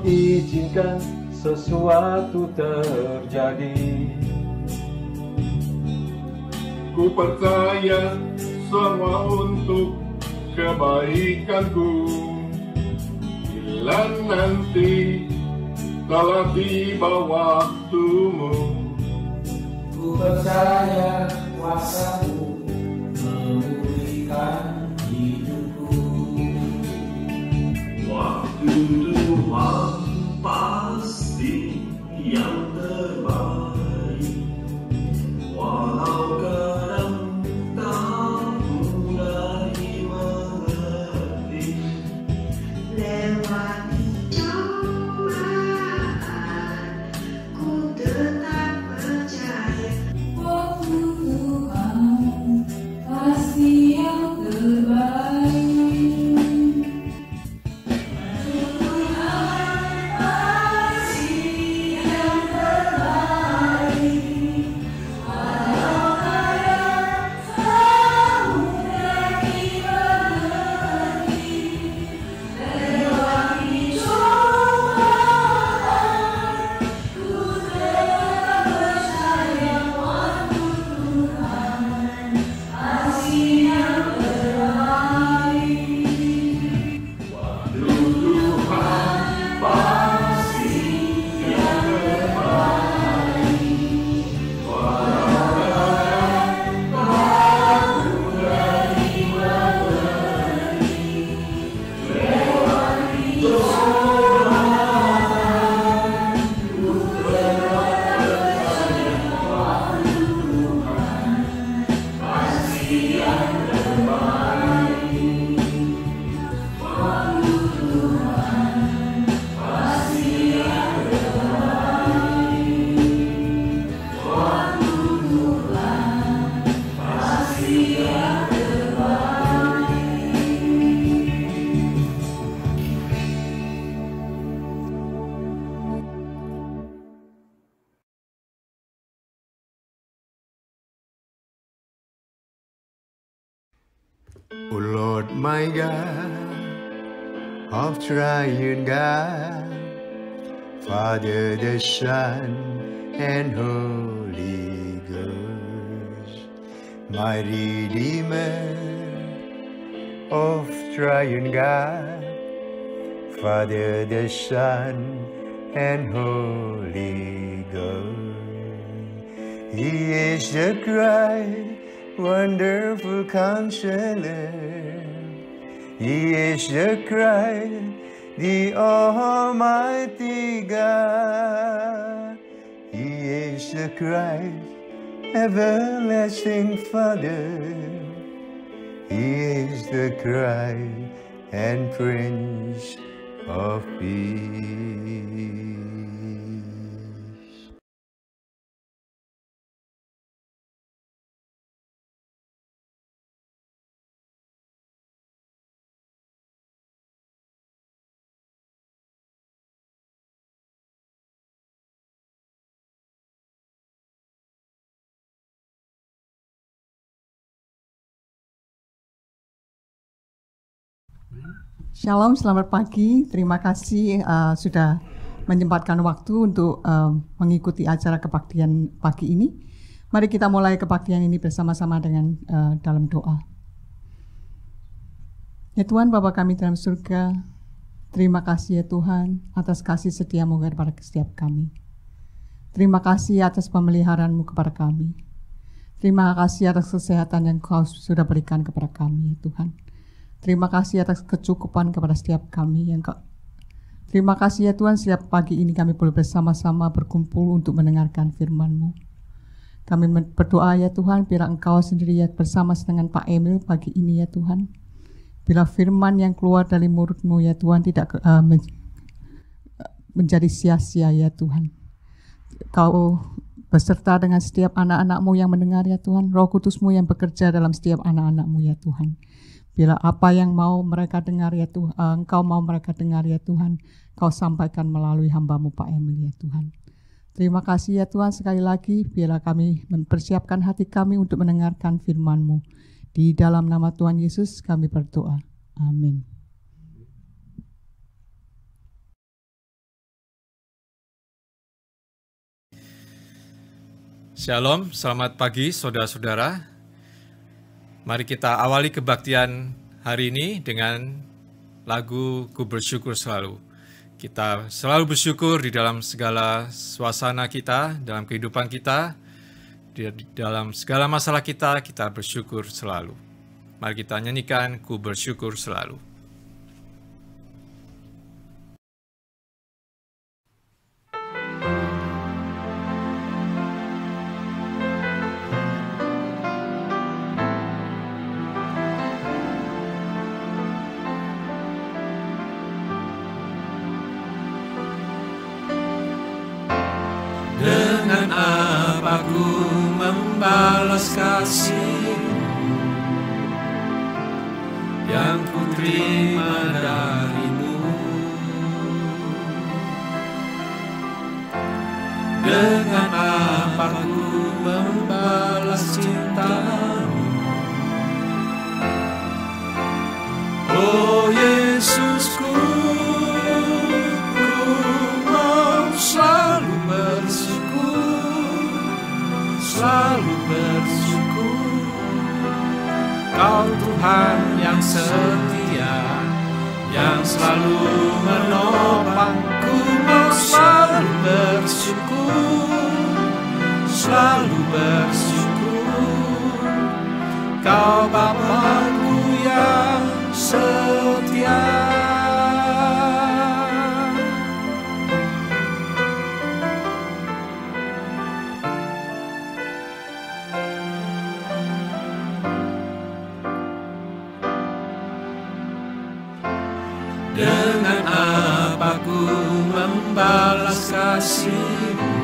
izinkan sesuatu terjadi. Ku percaya semua untuk kebaikanku. Bila nanti telah tiba waktumu, ku percaya kuasa-Mu memulihkan hidupku. Waktu Tuhan pasti yang terbaik, walau kadang tak mudah dimengerti. Lewati cobaan, ku tetap percaya. Waktu Tuhan pasti yang terbaik. O Lord my God, of triune God, Father, the Son, and Holy Ghost, my Redeemer, of triune God, Father, the Son, and Holy Ghost. He is the Christ, wonderful Counselor. He is the Christ, the Almighty God. He is the Christ, everlasting Father. He is the Christ and Prince of Peace. Shalom, selamat pagi. Terima kasih sudah menyempatkan waktu untuk mengikuti acara kebaktian pagi ini. Mari kita mulai kebaktian ini bersama-sama dengan dalam doa. Ya Tuhan, Bapa kami dalam surga, terima kasih ya Tuhan atas kasih setia-Mu kepada setiap kami. Terima kasih atas pemeliharaan-Mu kepada kami. Terima kasih atas kesehatan yang Kau sudah berikan kepada kami ya Tuhan. Terima kasih atas kecukupan kepada setiap kami yang Terima kasih ya Tuhan, setiap pagi ini kami boleh bersama-sama berkumpul untuk mendengarkan firman-Mu. Kami berdoa ya Tuhan, biar Engkau sendiri ya bersama dengan Pak Emil pagi ini ya Tuhan. Bila firman yang keluar dari mulut-Mu ya Tuhan tidak menjadi sia-sia ya Tuhan. Kau beserta dengan setiap anak-anak-Mu yang mendengar ya Tuhan. Roh Kudus-Mu yang bekerja dalam setiap anak-anak-Mu ya Tuhan. Bila apa yang mau mereka dengar ya Tuhan, Engkau mau mereka dengar ya Tuhan, Kau sampaikan melalui hamba-Mu Pak Emil ya Tuhan. Terima kasih ya Tuhan, sekali lagi biarlah kami mempersiapkan hati kami untuk mendengarkan firman-Mu. Di dalam nama Tuhan Yesus kami berdoa. Amin. Shalom, selamat pagi saudara-saudara. Mari kita awali kebaktian hari ini dengan lagu Ku Bersyukur Selalu. Kita selalu bersyukur di dalam segala suasana kita, dalam kehidupan kita, di dalam segala masalah kita bersyukur selalu. Mari kita nyanyikan Ku Bersyukur Selalu. Dengan apa ku membalas kasih yang ku terima darimu? Dengan apa ku membalas cintamu? Oh Yesusku, ku mau selalu bersyukur, Kau Tuhan yang setia, yang selalu menopangku. Mau selalu bersyukur, Kau Bapa-Ku yang setia. Dengan apa ku membalas kasih-Mu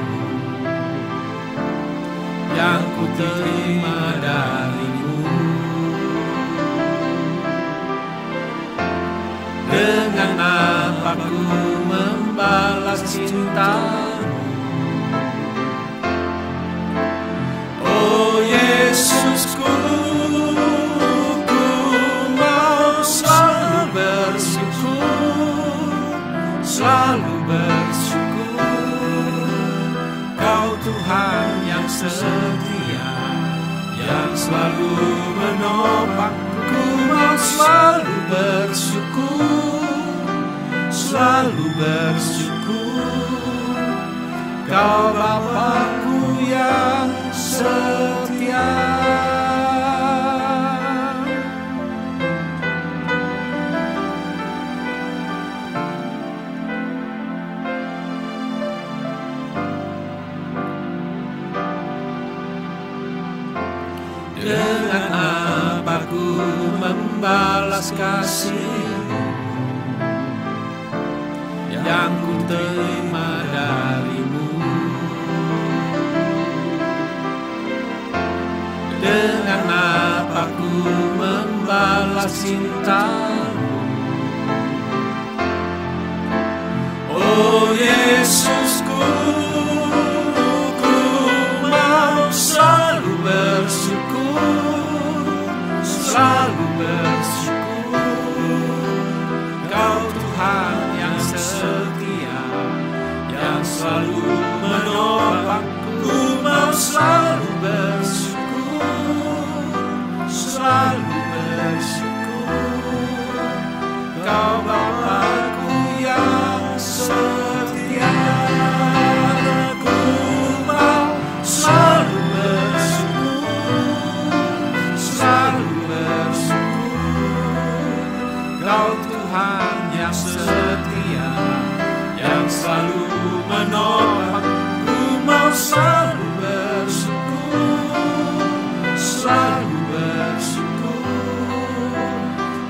yang ku terima dari-Mu? Dengan apa ku membalas cinta-Mu? Oh Yesusku, ku mau selalu bersyukur, Kau Tuhan yang setia, yang selalu menopangku. Mau selalu bersyukur, Kau Bapa-Ku yang setia. Dengan apa ku membalas kasih-Mu yang ku terima dari-Mu? Dengan apa ku membalas cinta-Mu? Oh Yesusku, ku mau selalu bersyukur, Kau Tuhan yang setia, yang selalu menopangku. Mau selalu bersyukur, Kau Bapa-Ku yang setia. Ku mau selalu Kau Tuhan yang setia, yang selalu menopangku. Mau selalu bersyukur,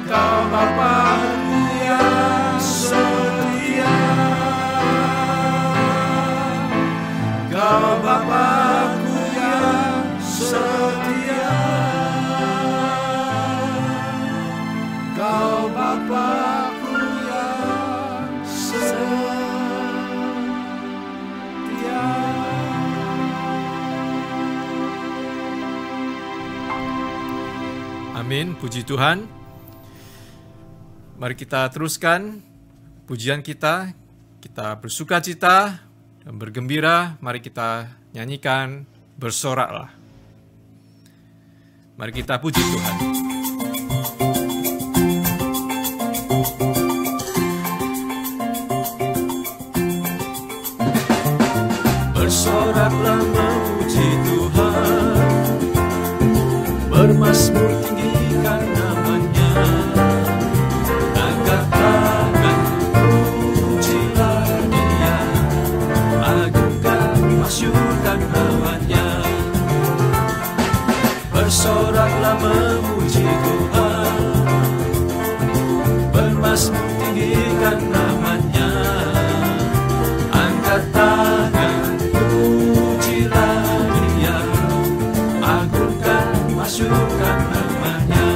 Kau Bapa-Ku yang setia, Kau Bapa-Ku yang setia, Kau Bapa-Ku yang setia. Amin, puji Tuhan. Mari kita teruskan pujian kita. Kita bersuka cita dan bergembira. Mari kita nyanyikan bersoraklah. Mari kita puji Tuhan. Bersoraklah memuji Tuhan, bermazmur tinggikan namanya, angkat tangan pujilah Dia, agungkan masyurkan namanya. Bersoraklah memuji Tuhan, bermazmur tinggikan namanya, angkat tangan pujilah Dia, agungkan masyurkan namanya.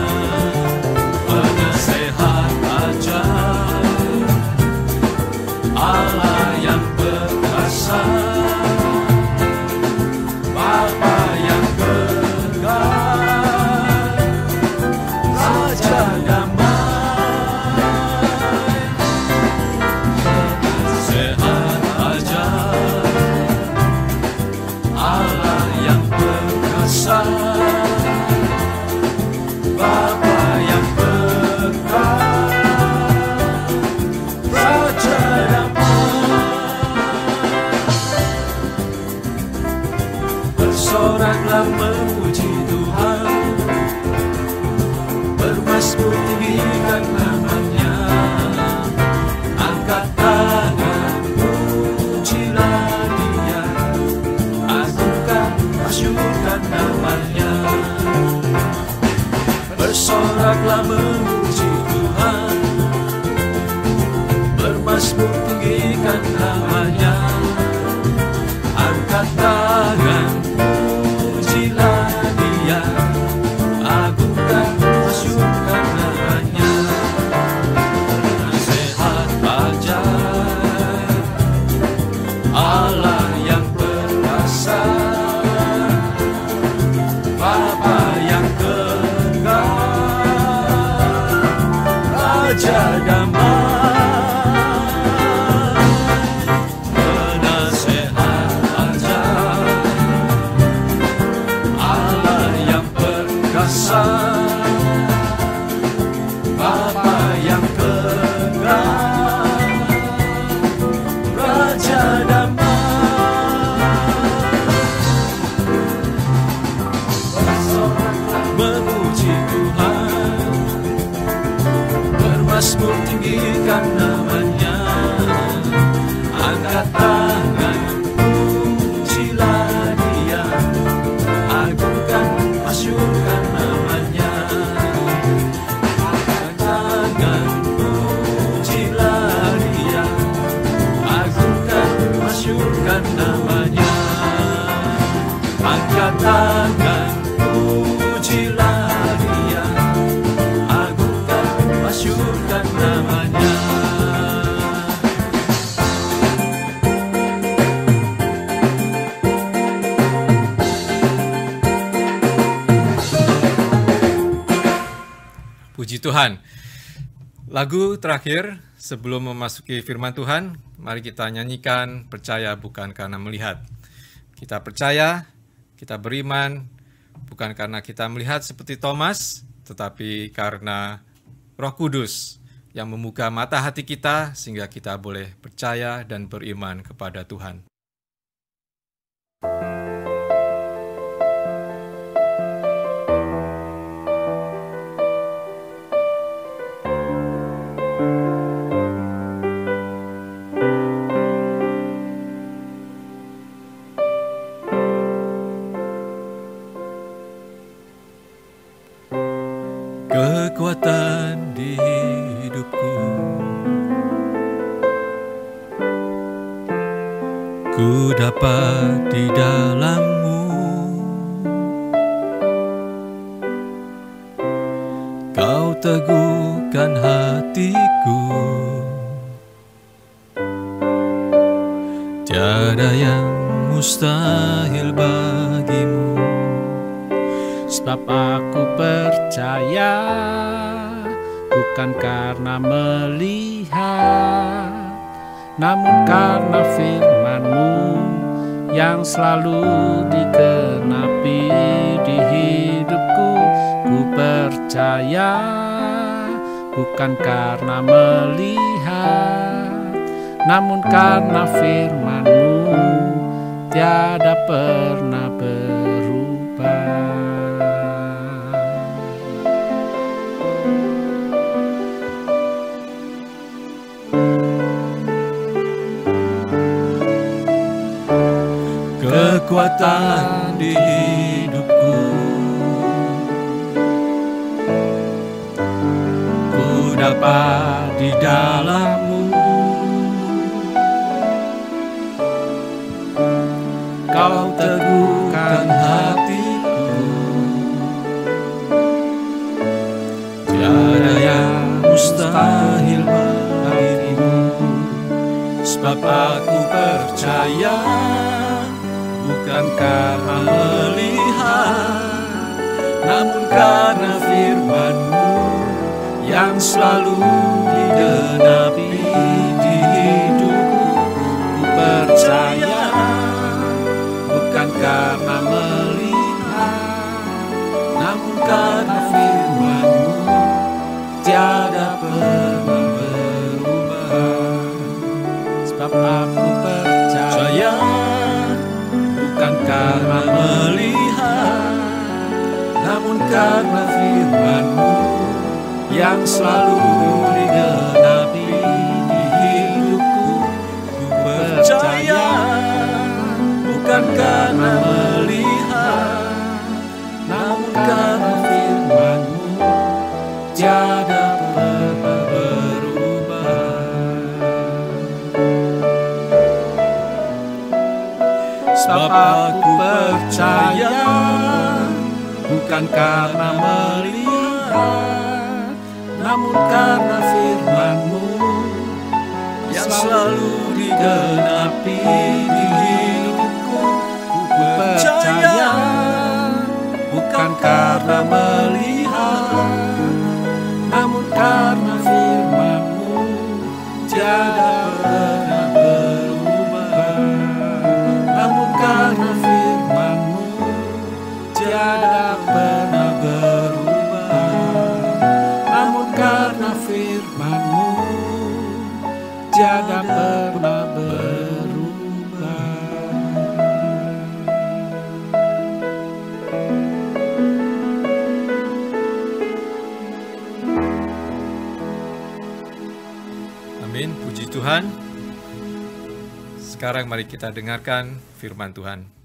Penasehat ajaib, Allah yang perkasa, Bapa yang kekal, Raja damai. Penasehat ajaib, Allah yang perkasa, Bapa yang kekal, Raja damai. Bersoraklah memuji Tuhan, bermazmur tinggikan namanya, angkat tangan pujilah Dia, agungkan masyurkan namanya. Bersoraklah memuji Tuhan, bermazmur tinggikan namanya, angkat tangan pujilah Dia, agungkan masyurkan namanya. Nasihat ajaib, Allah yang perkasa, Bapa yang kekal, Raja damai. Penasehat ajaib, Allah yang perkasa, Bapa yang kekal, Raja damai. Bersoraklah memuji Tuhan, bermazmur tinggikan namanya, angkat tangan pujilah Dia, agungkan masyurkan namanya. Angkat tangan pujilah Dia, agungkan masyurkan namanya. Angkat tangan pujilah Dia, agungkan masyurkan namanya. Puji Tuhan. Lagu terakhir sebelum memasuki firman Tuhan, mari kita nyanyikan percaya bukan karena melihat. Kita percaya, kita beriman, bukan karena kita melihat seperti Thomas, tetapi karena Roh Kudus yang membuka mata hati kita sehingga kita boleh percaya dan beriman kepada Tuhan. Kekuatan di hidupku, ku dapat di dalam-Mu. Kau teguhkan hatiku, tiada yang mustahil bagimu. Sebab aku percaya, bukan karena melihat, namun karena firman-Mu yang selalu digenapi di hidupku. Ku percaya bukan karena melihat, namun karena firman-Mu tiada pernah berubah. Kekuatan di hidupku, ku dapat di dalam-Mu. Kau teguhkan hatiku, tiada yang mustahil bagimu. Sebab aku percaya bukan karena melihat, namun karena firman-Mu yang selalu digenapi di hidupku. Ku percaya bukan karena melihat, namun karena firman-Mu tiada pernah berubah. Sebab aku percaya bukan karena melihat, namun karena firman-Mu yang selalu digenapi di hidupku. Ku percaya bukan karena melihat, namun karena firman-Mu tiada pernah berubah. Sebab aku percaya bukan karena melihat, namun karena firman-Mu yang selalu digenapi di hidupku. Ku percaya bukan karena melihat, namun karena firman-Mu tiada pernah berubah. Namun karena firman-Mu tiada pernah berubah. Namun karena firman-Mu tiada pernah berubah. Amin, puji Tuhan. Sekarang mari kita dengarkan firman Tuhan.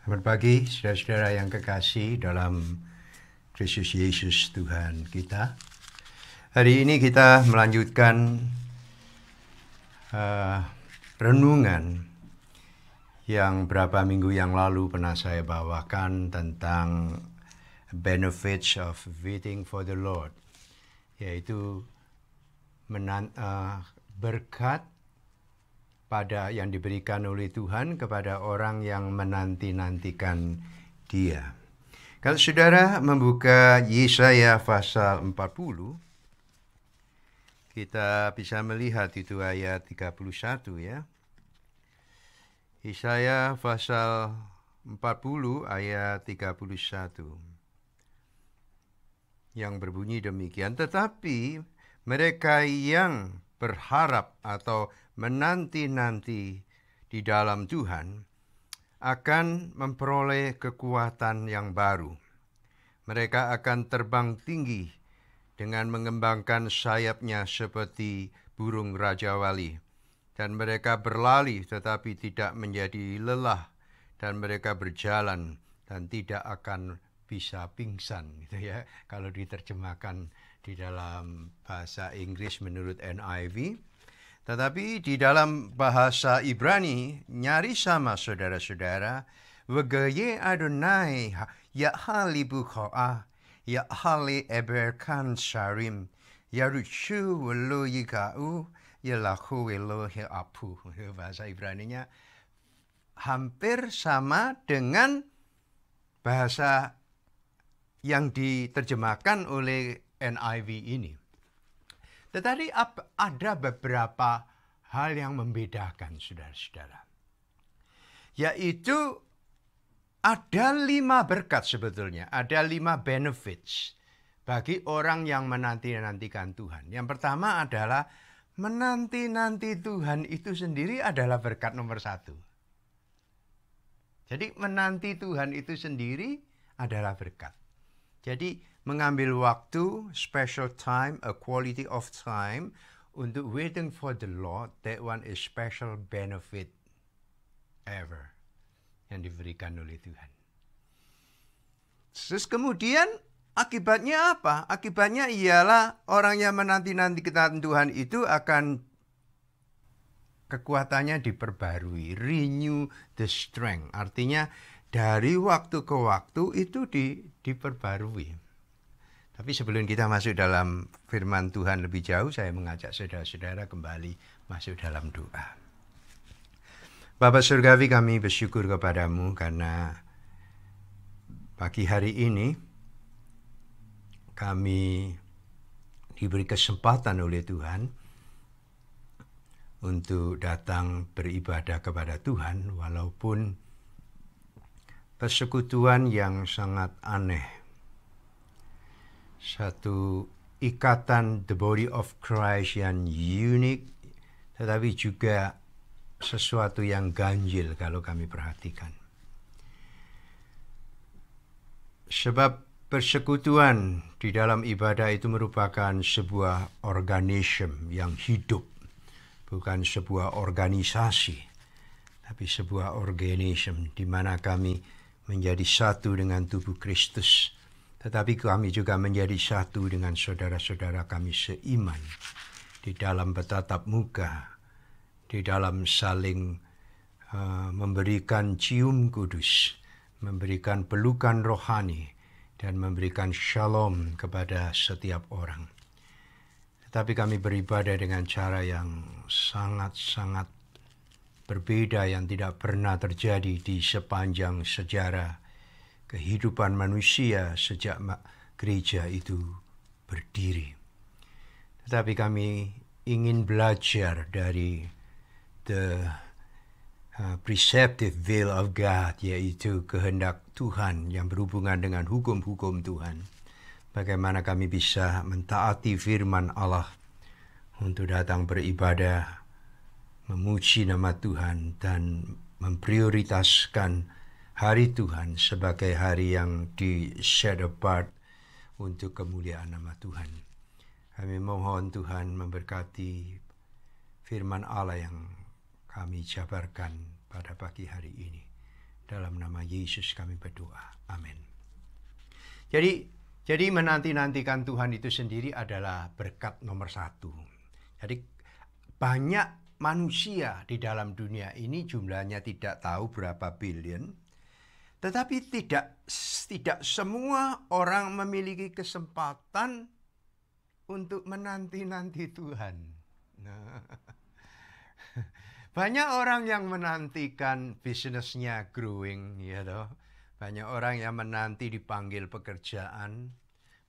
Selamat pagi, saudara-saudara yang kekasih dalam Kristus Yesus Tuhan kita. Hari ini kita melanjutkan renungan yang berapa minggu yang lalu pernah saya bawakan tentang benefits of waiting for the Lord, yaitu berkat pada yang diberikan oleh Tuhan kepada orang yang menanti-nantikan Dia. Kalau saudara membuka Yesaya pasal 40, kita bisa melihat itu ayat 31 ya. Yesaya pasal 40 ayat 31. Yang berbunyi demikian, tetapi mereka yang berharap atau menanti-nanti di dalam Tuhan akan memperoleh kekuatan yang baru. Mereka akan terbang tinggi dengan mengembangkan sayapnya seperti burung rajawali. Dan mereka berlari tetapi tidak menjadi lelah. Dan mereka berjalan dan tidak akan bisa pingsan. Gitu ya, kalau diterjemahkan di dalam bahasa Inggris menurut NIV. Tetapi di dalam bahasa Ibrani nyaris sama, saudara-saudara. Wagaye Adonai ya halibu ko'ah, ya hali eberkan sharim, Yaruchu welo yikau yalahu welo apu. Bahasa Ibraninya hampir sama dengan bahasa yang diterjemahkan oleh NIV ini. Tetapi ada beberapa hal yang membedakan, saudara-saudara. Yaitu ada 5 berkat sebetulnya, ada 5 benefits bagi orang yang menanti-nantikan Tuhan. Yang pertama adalah menanti-nanti Tuhan itu sendiri adalah berkat nomor 1. Jadi menanti Tuhan itu sendiri adalah berkat. Jadi mengambil waktu, special time, a quality of time untuk waiting for the Lord, that one is special benefit ever yang diberikan oleh Tuhan. Terus kemudian akibatnya apa? Akibatnya ialah orang yang menanti-nantikan Tuhan itu akan kekuatannya diperbarui, renew the strength. Artinya dari waktu ke waktu itu diperbarui. Tapi sebelum kita masuk dalam firman Tuhan lebih jauh, saya mengajak saudara-saudara kembali masuk dalam doa. Bapa Surgawi, kami bersyukur kepadamu karena pagi hari ini kami diberi kesempatan oleh Tuhan untuk datang beribadah kepada Tuhan, walaupun persekutuan yang sangat aneh. Satu ikatan the body of Christ yang unik, tetapi juga sesuatu yang ganjil kalau kami perhatikan. Sebab persekutuan di dalam ibadah itu merupakan sebuah organisme yang hidup, bukan sebuah organisasi, tapi sebuah organisme di mana kami menjadi satu dengan tubuh Kristus. Tetapi kami juga menjadi satu dengan saudara-saudara kami seiman di dalam bertatap muka, di dalam saling memberikan cium kudus, memberikan pelukan rohani, dan memberikan shalom kepada setiap orang. Tetapi kami beribadah dengan cara yang sangat-sangat berbeda yang tidak pernah terjadi di sepanjang sejarah kehidupan manusia sejak gereja itu berdiri. Tetapi kami ingin belajar dari the preceptive will of God, yaitu kehendak Tuhan yang berhubungan dengan hukum-hukum Tuhan. Bagaimana kami bisa mentaati firman Allah untuk datang beribadah, memuji nama Tuhan, dan memprioritaskan hari Tuhan sebagai hari yang di-set apart untuk kemuliaan nama Tuhan. Kami mohon Tuhan memberkati firman Allah yang kami jabarkan pada pagi hari ini. Dalam nama Yesus kami berdoa. Amin. Jadi menanti-nantikan Tuhan itu sendiri adalah berkat nomor 1. Jadi banyak manusia di dalam dunia ini, jumlahnya tidak tahu berapa billion. Tetapi tidak semua orang memiliki kesempatan untuk menanti-nanti Tuhan. Nah, banyak orang yang menantikan bisnisnya growing, ya toh. Banyak orang yang menanti dipanggil pekerjaan.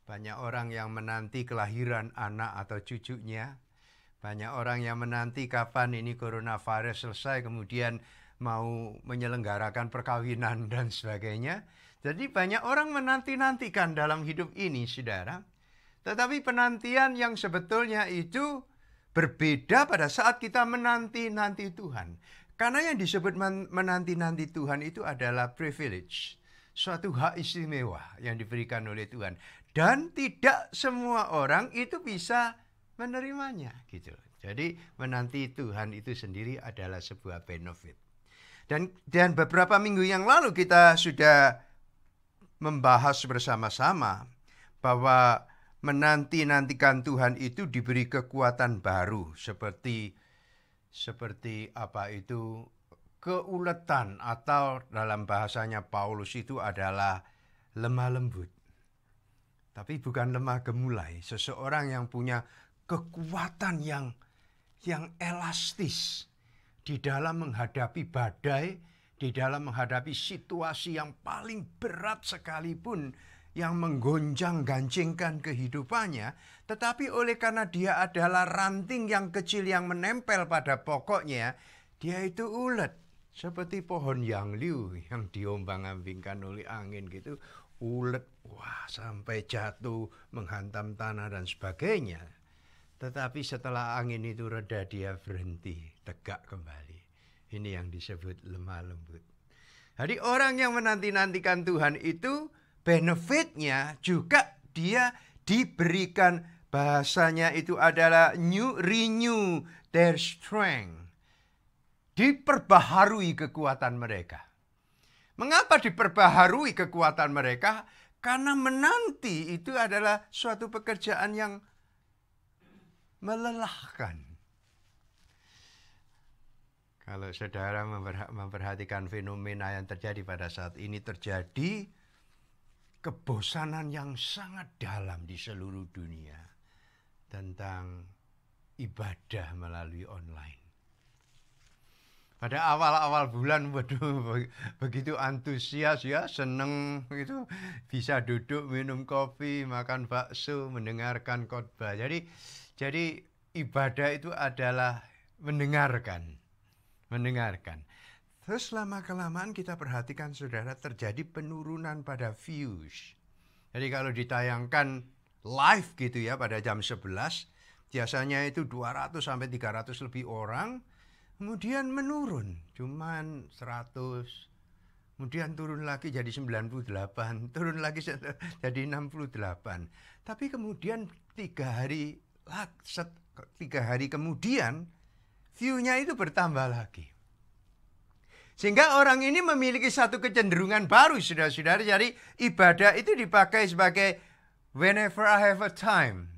Banyak orang yang menanti kelahiran anak atau cucunya. Banyak orang yang menanti kapan ini coronavirus selesai, kemudian mau menyelenggarakan perkawinan dan sebagainya. Jadi banyak orang menanti-nantikan dalam hidup ini, saudara. Tetapi penantian yang sebetulnya itu berbeda pada saat kita menanti-nanti Tuhan. Karena yang disebut menanti-nanti Tuhan itu adalah privilege, suatu hak istimewa yang diberikan oleh Tuhan. Dan tidak semua orang itu bisa menerimanya, gitu. Jadi menanti Tuhan itu sendiri adalah sebuah benefit. Dan beberapa minggu yang lalu kita sudah membahas bersama-sama bahwa menanti-nantikan Tuhan itu diberi kekuatan baru seperti apa itu, keuletan, atau dalam bahasanya Paulus itu adalah lemah lembut. Tapi bukan lemah gemulai, seseorang yang punya kekuatan yang elastis di dalam menghadapi badai, di dalam menghadapi situasi yang paling berat sekalipun yang menggonjang-gancingkan kehidupannya, tetapi oleh karena dia adalah ranting yang kecil yang menempel pada pokoknya, dia itu ulet seperti pohon yangliu yang diombang-ambingkan oleh angin gitu, ulet, wah sampai jatuh menghantam tanah dan sebagainya. Tetapi setelah angin itu reda, dia berhenti, tegak kembali. Ini yang disebut lemah lembut. Jadi orang yang menanti-nantikan Tuhan itu benefitnya juga dia diberikan, bahasanya itu adalah renew their strength. Diperbaharui kekuatan mereka. Mengapa diperbaharui kekuatan mereka? Karena menanti itu adalah suatu pekerjaan yang melelahkan. Kalau saudara memperhatikan fenomena yang terjadi pada saat ini, terjadi kebosanan yang sangat dalam di seluruh dunia tentang ibadah melalui online. Pada awal-awal bulan, waduh, begitu antusias ya, seneng gitu, bisa duduk minum kopi, makan bakso, mendengarkan khotbah. Jadi ibadah itu adalah mendengarkan. Terus lama-kelamaan kita perhatikan saudara, terjadi penurunan pada views. Jadi kalau ditayangkan live gitu ya pada jam 11, biasanya itu 200 sampai 300 lebih orang, kemudian menurun, cuman 100, kemudian turun lagi jadi 98, turun lagi jadi 68. Tapi kemudian 3 hari kemudian, view-nya itu bertambah lagi. Sehingga orang ini memiliki satu kecenderungan baru, saudara-saudara. Jadi ibadah itu dipakai sebagai whenever I have a time.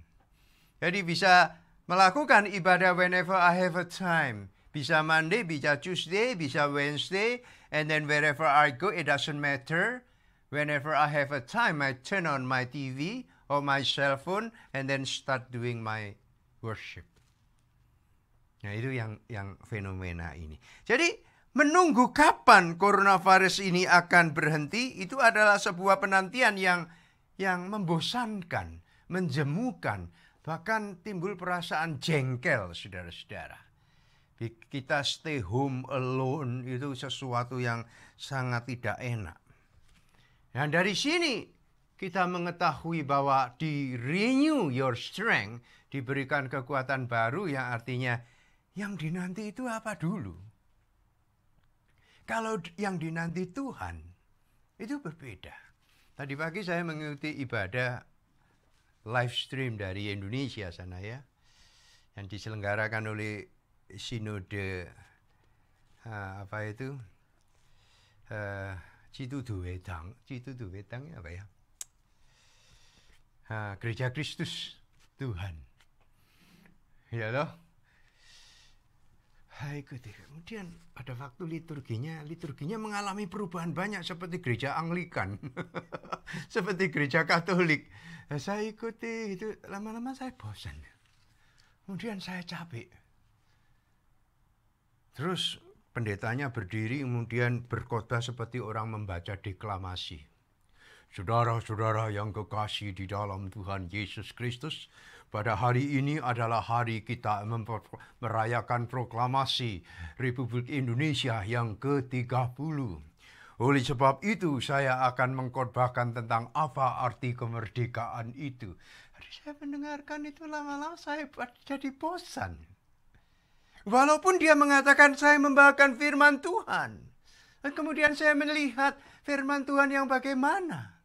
Jadi bisa melakukan ibadah whenever I have a time. Bisa Monday, bisa Tuesday, bisa Wednesday. And then wherever I go, it doesn't matter. Whenever I have a time, I turn on my TV or my cell phone and then start doing my worship. Nah itu yang fenomena ini. Jadi menunggu kapan coronavirus ini akan berhenti itu adalah sebuah penantian yang membosankan, menjemukan, bahkan timbul perasaan jengkel, saudara-saudara. Kita stay home alone itu sesuatu yang sangat tidak enak. Dan dari sini kita mengetahui bahwa di renew your strength, diberikan kekuatan baru yang artinya yang dinanti itu apa dulu? Kalau yang dinanti Tuhan, itu berbeda. Tadi pagi saya mengikuti ibadah live stream dari Indonesia sana ya, yang diselenggarakan oleh Sinode Cituduwedang apa ya? Gereja Kristus Tuhan. Ya loh. Ikuti. Kemudian pada waktu liturginya mengalami perubahan banyak seperti gereja Anglikan, seperti gereja Katolik. Saya ikuti itu, lama-lama saya bosan. Kemudian saya capek. Terus pendetanya berdiri kemudian berkhotbah seperti orang membaca deklamasi. Saudara-saudara yang kekasih di dalam Tuhan Yesus Kristus, pada hari ini adalah hari kita merayakan proklamasi Republik Indonesia yang ke-30. Oleh sebab itu saya akan mengkhotbahkan tentang apa arti kemerdekaan itu. Jadi saya mendengarkan itu lama-lama saya jadi bosan. Walaupun dia mengatakan saya membawakan firman Tuhan. Dan kemudian saya melihat firman Tuhan yang bagaimana.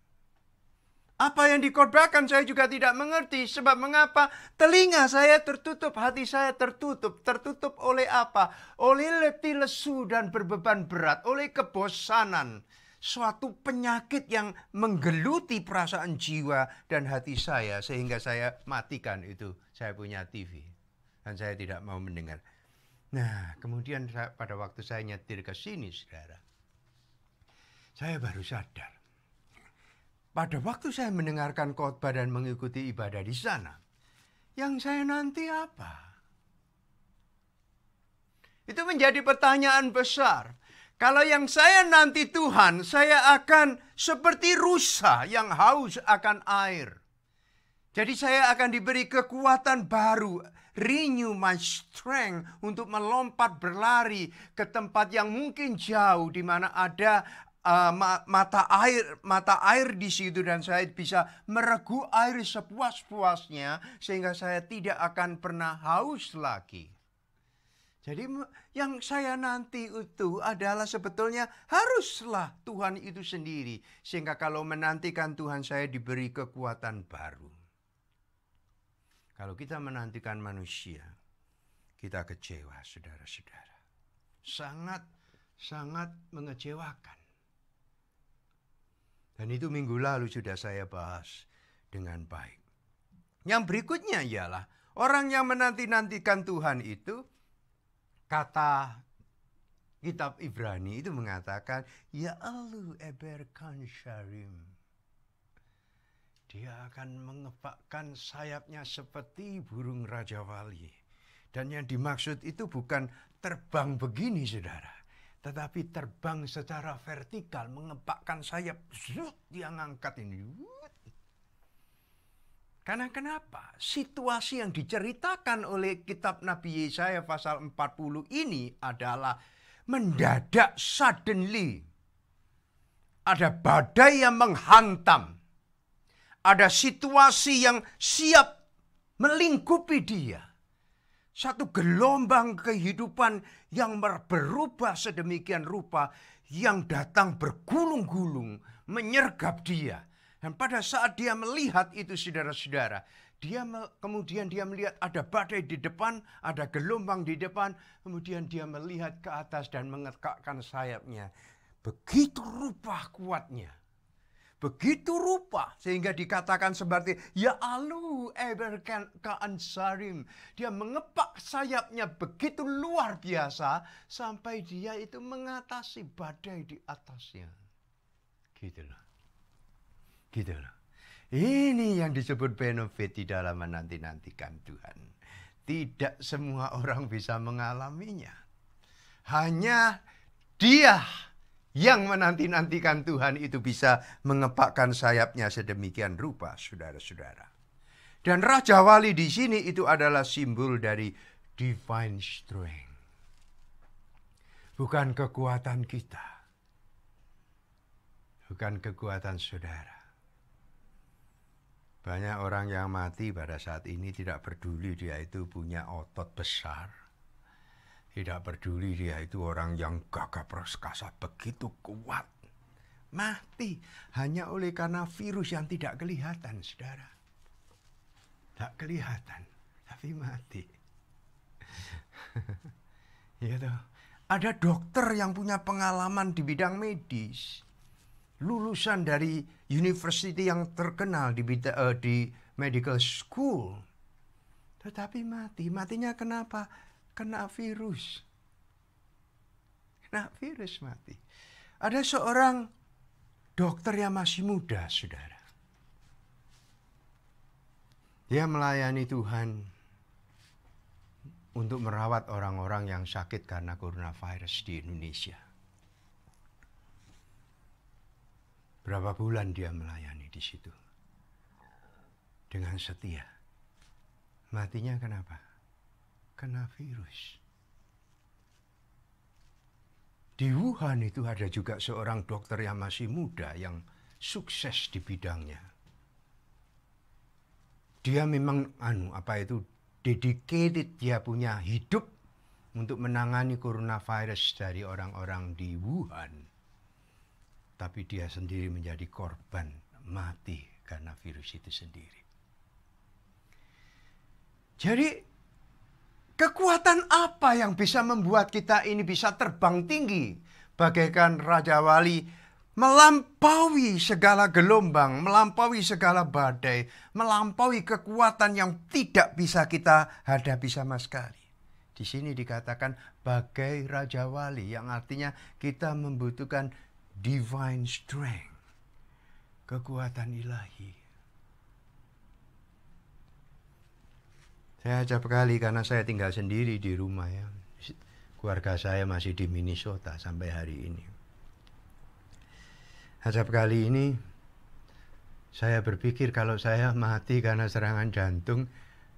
Apa yang dikhotbahkan saya juga tidak mengerti. Sebab mengapa? Telinga saya tertutup, hati saya tertutup. Tertutup oleh apa? Oleh letih lesu dan berbeban berat. Oleh kebosanan. Suatu penyakit yang menggeluti perasaan jiwa dan hati saya. Sehingga saya matikan itu. Saya punya TV. Dan saya tidak mau mendengar. Nah, kemudian pada waktu saya nyetir ke sini, saudara. Saya baru sadar. pada waktu saya mendengarkan khotbah dan mengikuti ibadah di sana, yang saya nanti apa? Itu menjadi pertanyaan besar. Kalau yang saya nanti Tuhan, saya akan seperti rusa yang haus akan air. Jadi saya akan diberi kekuatan baru, renew my strength untuk melompat berlari ke tempat yang mungkin jauh di mana ada mata air di situ, dan saya bisa meregu air sepuas-puasnya sehingga saya tidak akan pernah haus lagi. Jadi yang saya nanti itu adalah sebetulnya haruslah Tuhan itu sendiri. Sehingga kalau menantikan Tuhan, saya diberi kekuatan baru. Kalau kita menantikan manusia, kita kecewa, saudara-saudara. Sangat mengecewakan. Dan itu minggu lalu sudah saya bahas dengan baik. Yang berikutnya ialah orang yang menanti-nantikan Tuhan itu, kata kitab Ibrani itu mengatakan, ya alu eberkan syarim. Dia akan mengepakkan sayapnya seperti burung Raja Wali. Dan yang dimaksud itu bukan terbang begini, saudara. Tetapi terbang secara vertikal, mengepakkan sayap. Dia ngangkat ini. Karena kenapa? Situasi yang diceritakan oleh kitab Nabi Yesaya pasal 40 ini adalah mendadak, suddenly. Ada badai yang menghantam. Ada situasi yang siap melingkupi dia. Satu gelombang kehidupan yang berubah sedemikian rupa yang datang bergulung-gulung menyergap dia. Dan pada saat dia melihat itu, saudara-saudara, kemudian dia melihat ada badai di depan, ada gelombang di depan, kemudian dia melihat ke atas dan mengekakkan sayapnya. Begitu rupa kuatnya. Begitu rupa sehingga dikatakan seperti ya alu eberkan ka'ansarim. Dia mengepak sayapnya begitu luar biasa sampai dia itu mengatasi badai di atasnya. Gitulah. Gitulah. Ini yang disebut benefit di dalam menanti-nantikan Tuhan. Tidak semua orang bisa mengalaminya. Hanya dia yang menanti-nantikan Tuhan itu bisa mengepakkan sayapnya sedemikian rupa, saudara-saudara. Dan Raja Wali di sini itu adalah simbol dari divine strength. Bukan kekuatan kita. Bukan kekuatan saudara. Banyak orang yang mati pada saat ini tidak peduli dia itu punya otot besar. Tidak peduli dia itu orang yang gagah perkasa begitu kuat. Mati hanya oleh karena virus yang tidak kelihatan, saudara. Tak kelihatan, tapi mati. Ya toh. Ada dokter yang punya pengalaman di bidang medis. Lulusan dari university yang terkenal di medical school. Tetapi mati. Matinya kenapa? Kena virus. Kena virus mati. Ada seorang dokter yang masih muda, saudara. Dia melayani Tuhan untuk merawat orang-orang yang sakit karena coronavirus di Indonesia. Berapa bulan dia melayani di situ. Dengan setia. Matinya kenapa? Kena virus. Di Wuhan itu ada juga seorang dokter yang masih muda yang sukses di bidangnya. Dia memang dedicated, dia punya hidup untuk menangani coronavirus dari orang-orang di Wuhan. Tapi dia sendiri menjadi korban, mati karena virus itu sendiri. Jadi kekuatan apa yang bisa membuat kita ini bisa terbang tinggi? Bagaikan Raja Wali melampaui segala gelombang, melampaui segala badai, melampaui kekuatan yang tidak bisa kita hadapi sama sekali. Di sini dikatakan bagai Raja Wali, yang artinya kita membutuhkan divine strength. kekuatan ilahi. Saya acap kali karena saya tinggal sendiri di rumah ya. Keluarga saya masih di Minnesota sampai hari ini. Acap kali ini saya berpikir kalau saya mati karena serangan jantung,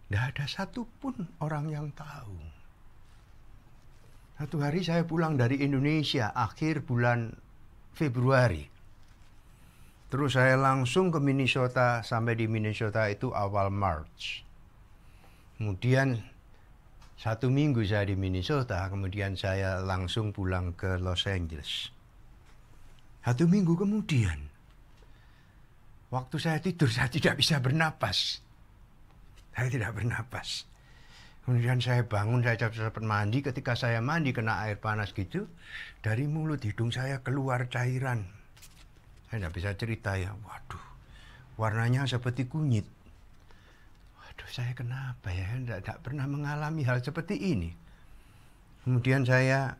tidak ada satupun orang yang tahu. Satu hari saya pulang dari Indonesia akhir bulan Februari. Terus saya langsung ke Minnesota, sampai di Minnesota itu awal March. Kemudian 1 minggu saya di Minnesota, kemudian saya langsung pulang ke Los Angeles. 1 minggu kemudian, waktu saya tidur saya tidak bisa bernapas. Saya tidak bernapas. Kemudian saya bangun, saya cepat mandi. Ketika saya mandi kena air panas gitu, dari mulut hidung saya keluar cairan. Saya tidak bisa cerita ya, waduh, warnanya seperti kunyit. Waduh, saya kenapa ya, tidak pernah mengalami hal seperti ini. Kemudian saya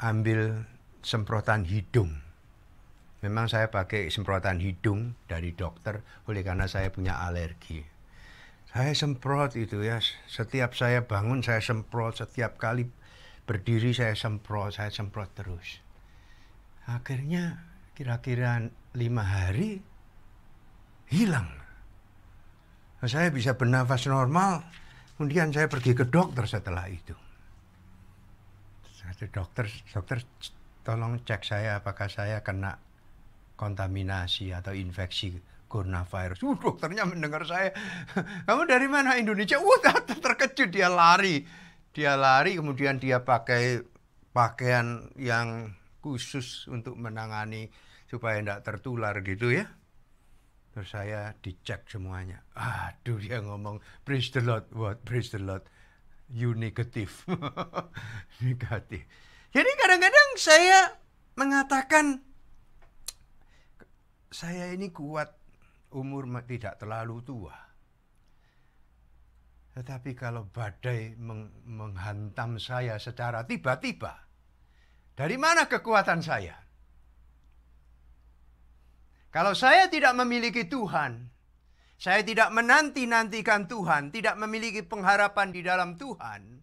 ambil semprotan hidung. Memang saya pakai semprotan hidung dari dokter, oleh karena saya punya alergi. Saya semprot itu ya, setiap saya bangun saya semprot, setiap kali berdiri saya semprot terus. Akhirnya kira-kira 5 hari hilang. Saya bisa bernafas normal, kemudian saya pergi ke dokter setelah itu. Dokter tolong cek saya apakah saya kena kontaminasi atau infeksi coronavirus. Dokternya mendengar saya, kamu dari mana? Indonesia? Terkejut, dia lari. Dia lari, kemudian dia pakai pakaian yang khusus untuk menangani supaya tidak tertular gitu ya. Terus saya dicek semuanya. Aduh, dia ngomong, praise the Lord. What? Praise the Lord. You negatif. Negatif. Jadi kadang-kadang saya mengatakan, saya ini kuat, umur tidak terlalu tua. Tetapi kalau badai menghantam saya secara tiba-tiba, dari mana kekuatan saya? Kalau saya tidak memiliki Tuhan, saya tidak menanti-nantikan Tuhan, tidak memiliki pengharapan di dalam Tuhan,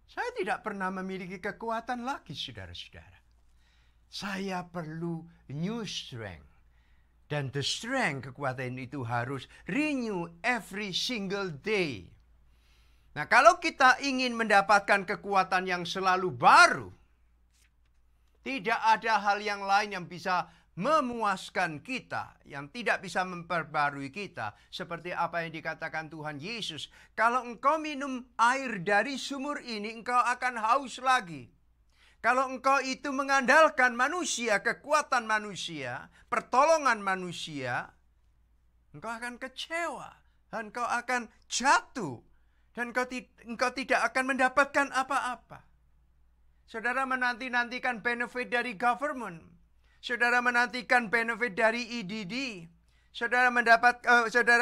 saya tidak pernah memiliki kekuatan lagi, saudara-saudara. Saya perlu new strength. Dan the strength, kekuatan itu harus renew every single day. Nah, kalau kita ingin mendapatkan kekuatan yang selalu baru, tidak ada hal yang lain yang bisa memuaskan kita, yang tidak bisa memperbarui kita. Seperti apa yang dikatakan Tuhan Yesus, kalau engkau minum air dari sumur ini, engkau akan haus lagi. Kalau engkau itu mengandalkan manusia, kekuatan manusia, pertolongan manusia, engkau akan kecewa, dan engkau akan jatuh, dan engkau tidak akan mendapatkan apa-apa. Saudara menanti-nantikan benefit dari government, saudara menantikan benefit dari EDD, saudara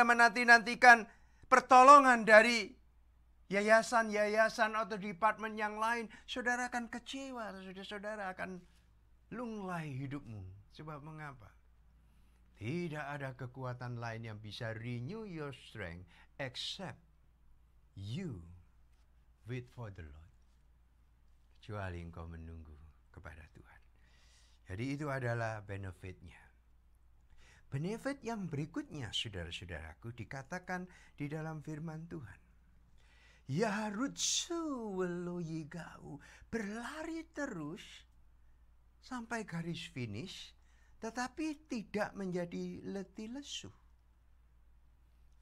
menanti-nantikan pertolongan dari yayasan-yayasan atau departemen yang lain, saudara akan kecewa, saudara akan lunglai hidupmu. Sebab mengapa? Tidak ada kekuatan lain yang bisa renew your strength except you wait for the Lord. Kecuali engkau menunggu kepada Tuhan. Jadi itu adalah benefitnya. Benefit yang berikutnya, saudara-saudaraku, dikatakan di dalam firman Tuhan. Yarutsu weloyigau, berlari terus sampai garis finish, tetapi tidak menjadi letih lesu.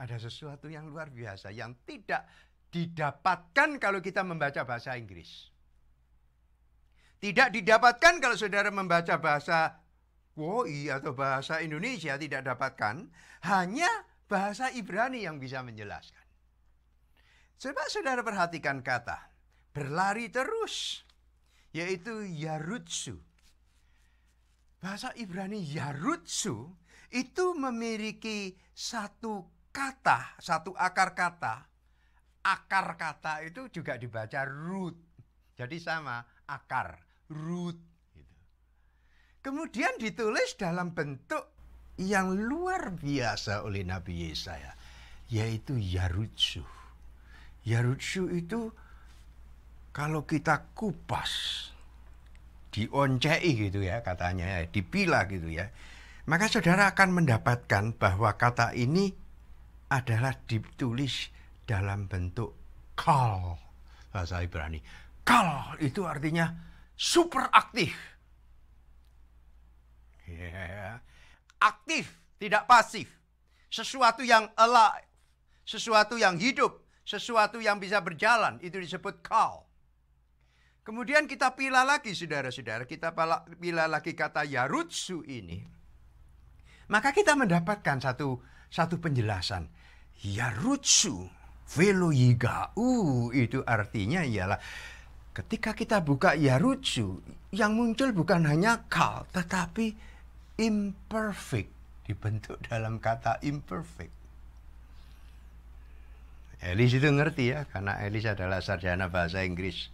Ada sesuatu yang luar biasa yang tidak didapatkan kalau kita membaca bahasa Inggris. Tidak didapatkan kalau saudara membaca bahasa WOI atau bahasa Indonesia, tidak dapatkan. Hanya bahasa Ibrani yang bisa menjelaskan. Coba saudara perhatikan kata berlari terus, yaitu yarutsu. Bahasa Ibrani yarutsu itu memiliki satu kata, satu akar kata. Akar kata itu juga dibaca root. Jadi sama, akar, root. Gitu. Kemudian ditulis dalam bentuk yang luar biasa oleh Nabi Yesaya, yaitu Yarutsu. Yarutsu itu kalau kita kupas, dioncei gitu ya katanya, dipilah gitu ya, maka saudara akan mendapatkan bahwa kata ini adalah ditulis dalam bentuk kal, bahasa Ibrani. Kal itu artinya super aktif. Yeah. Aktif, tidak pasif. Sesuatu yang alive, sesuatu yang hidup, sesuatu yang bisa berjalan, itu disebut kal. Kemudian kita pilih lagi saudara-saudara, kita pilih lagi kata Yarutsu ini. Maka kita mendapatkan satu penjelasan. Yarutsu, veloyigau, itu artinya ialah ketika kita buka Yarutsu, yang muncul bukan hanya kal, tetapi imperfect, dibentuk dalam kata imperfect. Elis itu ngerti ya, karena Elis adalah sarjana bahasa Inggris.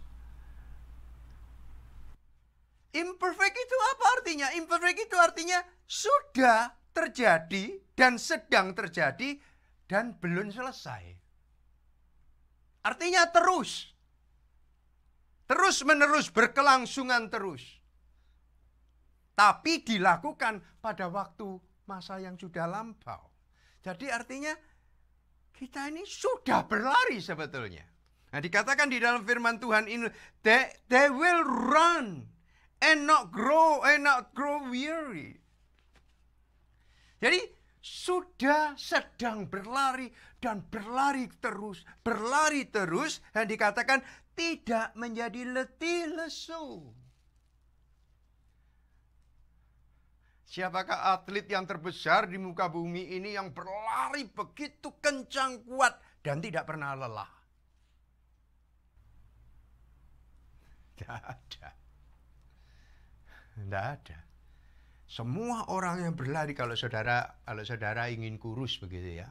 Imperfect itu apa artinya? Imperfect itu artinya sudah terjadi dan sedang terjadi dan belum selesai. Artinya terus. Terus menerus, berkelangsungan terus. Tapi dilakukan pada waktu masa yang sudah lampau. Jadi artinya kita ini sudah berlari sebetulnya. Nah, dikatakan di dalam firman Tuhan ini, they will run and not grow weary. Jadi sudah sedang berlari dan berlari terus dan dikatakan tidak menjadi letih lesu. Siapakah atlet yang terbesar di muka bumi ini yang berlari begitu kencang, kuat, dan tidak pernah lelah? Tidak ada. Tidak ada. Semua orang yang berlari, kalau saudara ingin kurus begitu ya.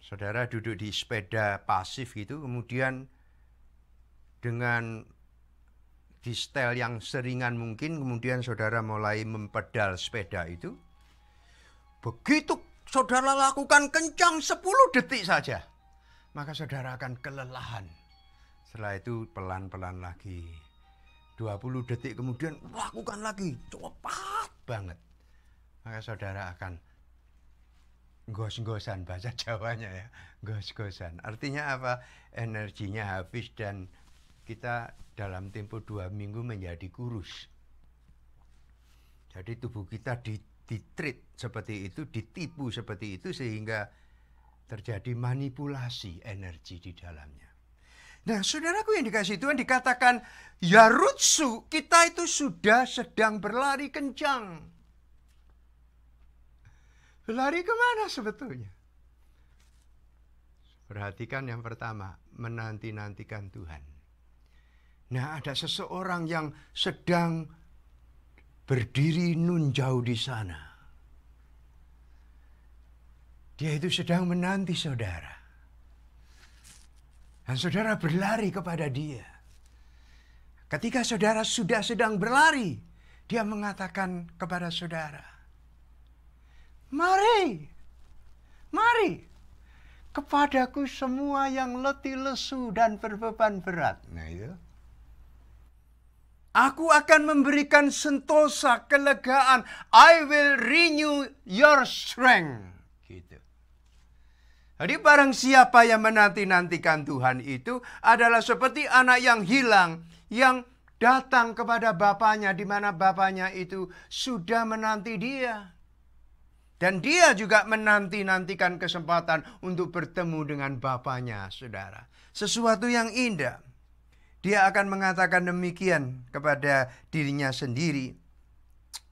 Saudara duduk di sepeda pasif gitu, kemudian dengan di setel yang seringan mungkin, kemudian saudara mulai mempedal sepeda itu. Begitu saudara lakukan kencang 10 detik saja, maka saudara akan kelelahan. Setelah itu pelan-pelan lagi. 20 detik kemudian lakukan lagi, cepat banget. Maka saudara akan gos-gosan, bahasa Jawanya ya, gos-gosan. Artinya apa? Energinya habis dan kita dalam tempo 2 minggu menjadi kurus. Jadi tubuh kita ditreat seperti itu, ditipu seperti itu sehingga terjadi manipulasi energi di dalamnya. Nah, saudaraku yang dikasihi Tuhan, dikatakan Yarutsu, kita itu sudah sedang berlari kencang. Berlari kemana sebetulnya? Perhatikan yang pertama, menanti-nantikan Tuhan. Nah, ada seseorang yang sedang berdiri nun jauh di sana. Dia itu sedang menanti saudara. Dan saudara berlari kepada dia. Ketika saudara sudah sedang berlari, dia mengatakan kepada saudara, Mari, kepadaku semua yang letih lesu dan berbeban berat. Nah itu. Aku akan memberikan sentosa, kelegaan. I will renew your strength. Gitu. Jadi barang siapa yang menanti-nantikan Tuhan itu adalah seperti anak yang hilang, yang datang kepada bapaknya, di mana bapaknya itu sudah menanti dia. Dan dia juga menanti-nantikan kesempatan untuk bertemu dengan bapaknya, saudara. Sesuatu yang indah. Dia akan mengatakan demikian kepada dirinya sendiri.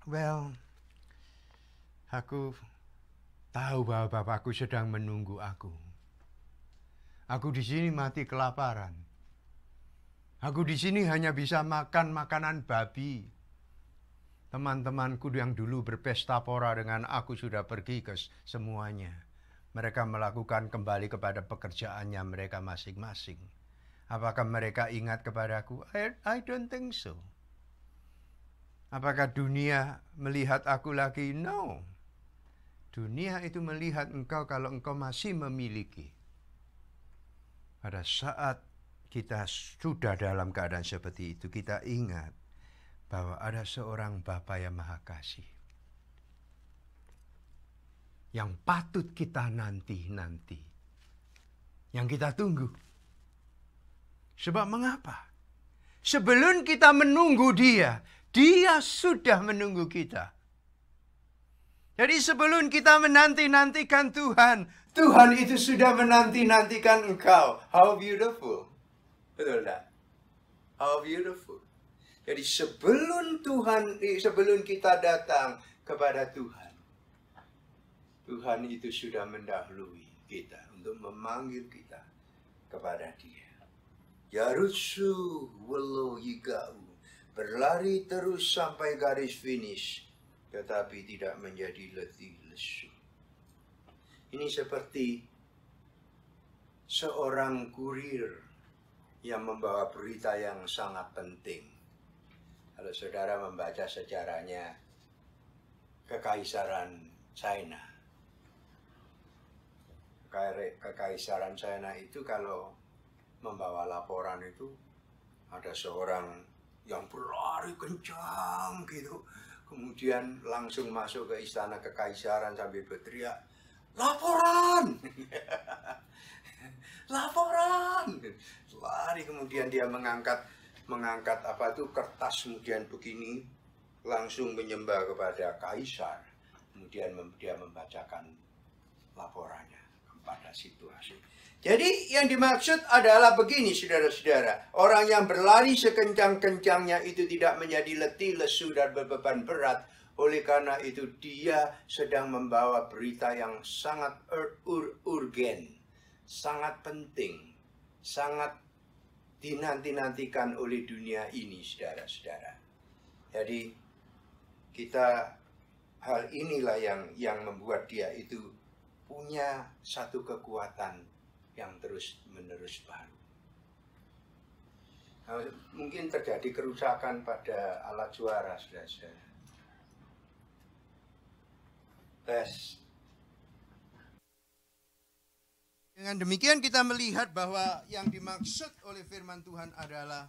Well, aku tahu bahwa Bapakku sedang menunggu aku. Aku di sini mati kelaparan. Aku di sini hanya bisa makan makanan babi. Teman-temanku yang dulu berpesta pora dengan aku sudah pergi ke semuanya. Mereka melakukan kembali kepada pekerjaannya mereka masing-masing. Apakah mereka ingat kepadaku? I don't think so. Apakah dunia melihat aku lagi? No. Dunia itu melihat engkau kalau engkau masih memiliki. Pada saat kita sudah dalam keadaan seperti itu, kita ingat bahwa ada seorang Bapa yang Maha Kasih. Yang patut kita nanti-nanti. Yang kita tunggu. Sebab mengapa? Sebelum kita menunggu dia sudah menunggu kita. Jadi sebelum kita menanti-nantikan Tuhan itu sudah menanti-nantikan engkau. How beautiful. Betul tak? How beautiful. Jadi sebelum kita datang kepada Tuhan itu sudah mendahului kita untuk memanggil kita kepada Dia. Yarutsu welo yigau, berlari terus sampai garis finish, tetapi tidak menjadi letih lesu. Ini seperti seorang kurir yang membawa berita yang sangat penting. Kalau saudara membaca sejarahnya Kekaisaran China. Kekaisaran China itu kalau membawa laporan itu ada seorang yang berlari kencang gitu. Kemudian langsung masuk ke istana kekaisaran sambil berteriak, "Laporan!" Laporan! Lari, kemudian dia mengangkat kertas, kemudian begini, langsung menyembah kepada kaisar. Kemudian dia membacakan laporannya pada situasi. Jadi yang dimaksud adalah begini, saudara-saudara. Orang yang berlari sekencang-kencangnya itu tidak menjadi letih, lesu, dan berbeban berat. Oleh karena itu dia sedang membawa berita yang sangat urgen, sangat penting, sangat dinanti-nantikan oleh dunia ini, saudara-saudara. Jadi hal inilah yang membuat dia itu punya satu kekuatan yang terus-menerus baru. Nah, mungkin terjadi kerusakan pada alat suara, saudara-saudara. Tes. Dengan demikian kita melihat bahwa yang dimaksud oleh firman Tuhan adalah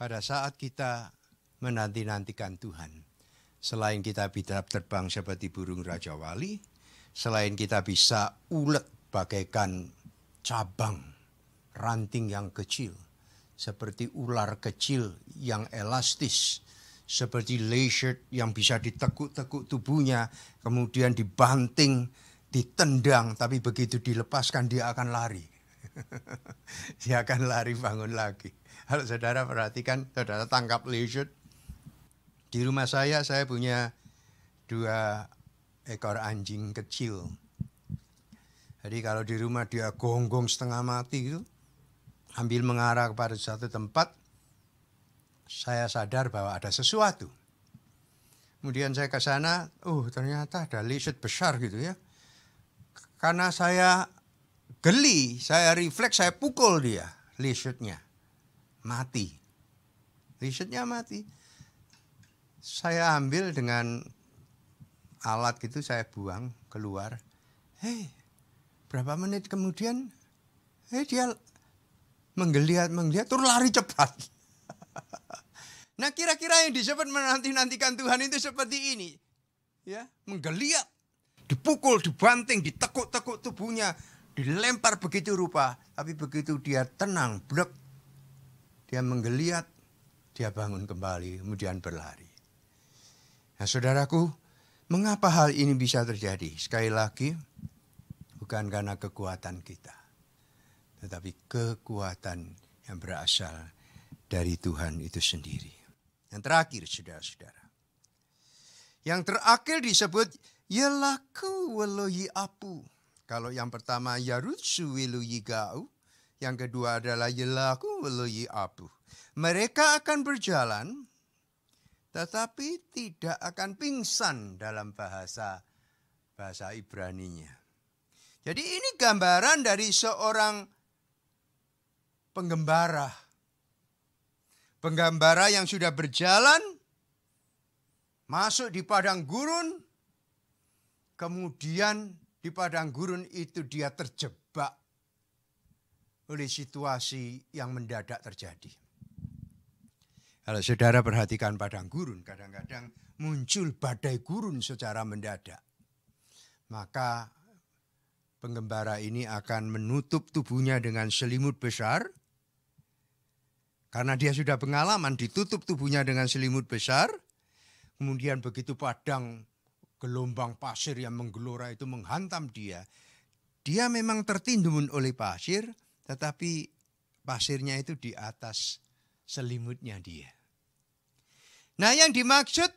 pada saat kita menanti-nantikan Tuhan. Selain kita bisa terbang seperti burung Raja Wali, selain kita bisa ulet bagaikan cabang ranting yang kecil, seperti ular kecil yang elastis, seperti lizard yang bisa ditekuk-tekuk tubuhnya, kemudian dibanting, ditendang, tapi begitu dilepaskan dia akan lari. Dia akan lari bangun lagi. Kalau saudara perhatikan, saudara tangkap lizard. Di rumah saya punya 2 ekor anjing kecil. Jadi kalau di rumah dia gonggong setengah mati gitu, ambil mengarah kepada satu tempat, saya sadar bahwa ada sesuatu. Kemudian saya ke sana, ternyata ada lizard besar gitu ya. Karena saya geli, saya refleks, saya pukul dia, lizardnya mati. Lizardnya mati. Saya ambil dengan alat gitu, saya buang keluar. Berapa menit kemudian, dia menggeliat, terus lari cepat. Nah, kira-kira yang disebut menanti-nantikan Tuhan itu seperti ini. Ya, menggeliat, dipukul, dibanting, ditekuk-tekuk tubuhnya, dilempar begitu rupa. Tapi begitu dia tenang, blek, dia menggeliat, dia bangun kembali, kemudian berlari. Nah, saudaraku, mengapa hal ini bisa terjadi? Sekali lagi, bukan karena kekuatan kita, tetapi kekuatan yang berasal dari Tuhan itu sendiri. Yang terakhir, saudara-saudara. Yang terakhir disebut Yelaku weloyi apu. Kalau yang pertama Yarutsu weloyi gau, yang kedua adalah Yelaku weloyi apu. Mereka akan berjalan, tetapi tidak akan pingsan dalam bahasa Ibraninya. Jadi ini gambaran dari seorang penggembara. Penggembara yang sudah berjalan, masuk di padang gurun, kemudian di padang gurun itu dia terjebak oleh situasi yang mendadak terjadi. Kalau saudara perhatikan padang gurun, kadang-kadang muncul badai gurun secara mendadak. Maka penggembara ini akan menutup tubuhnya dengan selimut besar. Karena dia sudah pengalaman ditutup tubuhnya dengan selimut besar. Kemudian begitu padang gelombang pasir yang menggelora itu menghantam dia. Dia memang tertimbun oleh pasir, tetapi pasirnya itu di atas selimutnya dia. Nah, yang dimaksud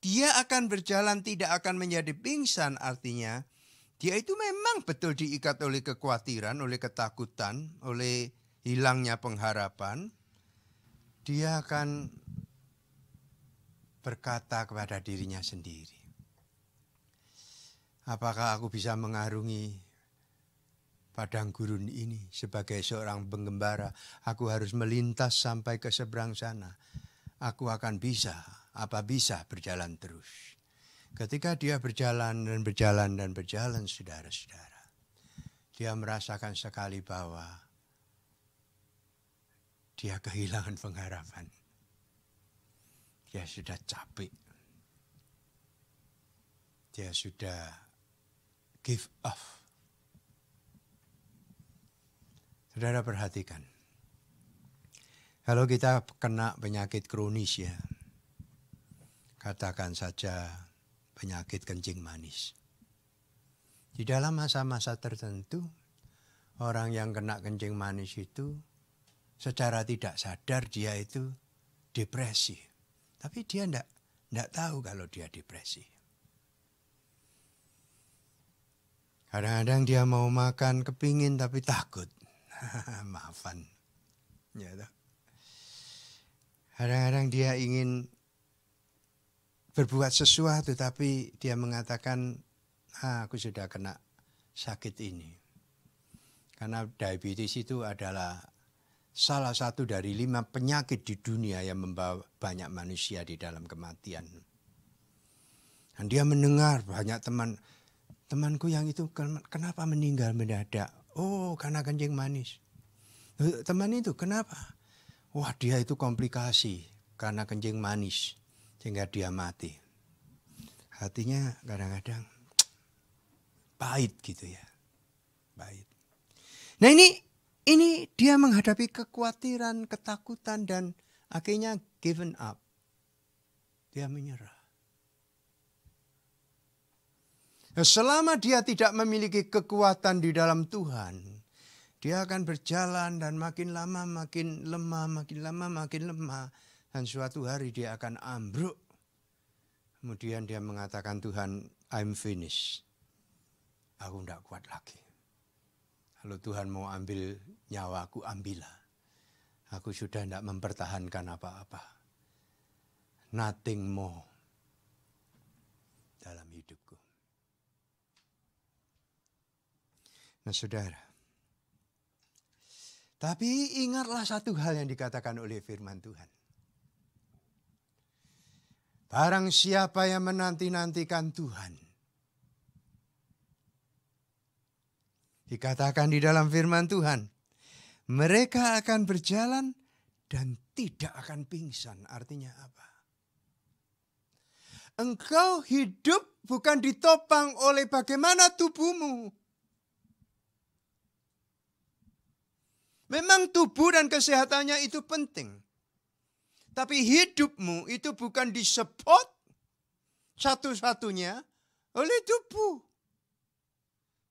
dia akan berjalan tidak akan menjadi pingsan, artinya dia itu memang betul diikat oleh kekhawatiran, oleh ketakutan, oleh hilangnya pengharapan. Dia akan berkata kepada dirinya sendiri, apakah aku bisa mengarungi padang gurun ini sebagai seorang penggembara? Aku harus melintas sampai ke seberang sana. Aku akan bisa, apa bisa berjalan terus. Ketika dia berjalan dan berjalan dan berjalan, saudara-saudara, dia merasakan sekali bahwa dia kehilangan pengharapan. Dia sudah capek. Dia sudah give up. Saudara perhatikan. Kalau kita kena penyakit kronis ya, katakan saja penyakit kencing manis. Di dalam masa-masa tertentu, orang yang kena kencing manis itu secara tidak sadar dia itu depresi. Tapi dia enggak tahu kalau dia depresi. Kadang-kadang dia mau makan kepingin tapi takut. Maafan. Ya, kadang-kadang dia ingin berbuat sesuatu tapi dia mengatakan, aku sudah kena sakit ini. Karena diabetes itu adalah salah satu dari 5 penyakit di dunia yang membawa banyak manusia di dalam kematian. Dan dia mendengar banyak temanku yang itu kenapa meninggal mendadak? Oh, karena kencing manis. Teman itu kenapa? Wah, dia itu komplikasi karena kencing manis sehingga dia mati. Hatinya kadang-kadang pahit gitu ya. Pahit. Nah ini dia menghadapi kekhawatiran, ketakutan dan akhirnya given up. Dia menyerah. Selama dia tidak memiliki kekuatan di dalam Tuhan, dia akan berjalan dan makin lama makin lemah, makin lama makin lemah. Dan suatu hari dia akan ambruk. Kemudian dia mengatakan, Tuhan, I'm finished. Aku tidak kuat lagi. Kalau Tuhan mau ambil nyawaku, ambillah. Aku sudah tidak mempertahankan apa-apa. Nothing more dalam hidupku. Nah, saudara. Tapi ingatlah satu hal yang dikatakan oleh firman Tuhan. Barang siapa yang menanti-nantikan Tuhan. Dikatakan di dalam firman Tuhan. Mereka akan berjalan dan tidak akan pingsan. Artinya apa? Engkau hidup bukan ditopang oleh bagaimana tubuhmu. Memang tubuh dan kesehatannya itu penting. Tapi hidupmu itu bukan disupport satu-satunya oleh tubuh.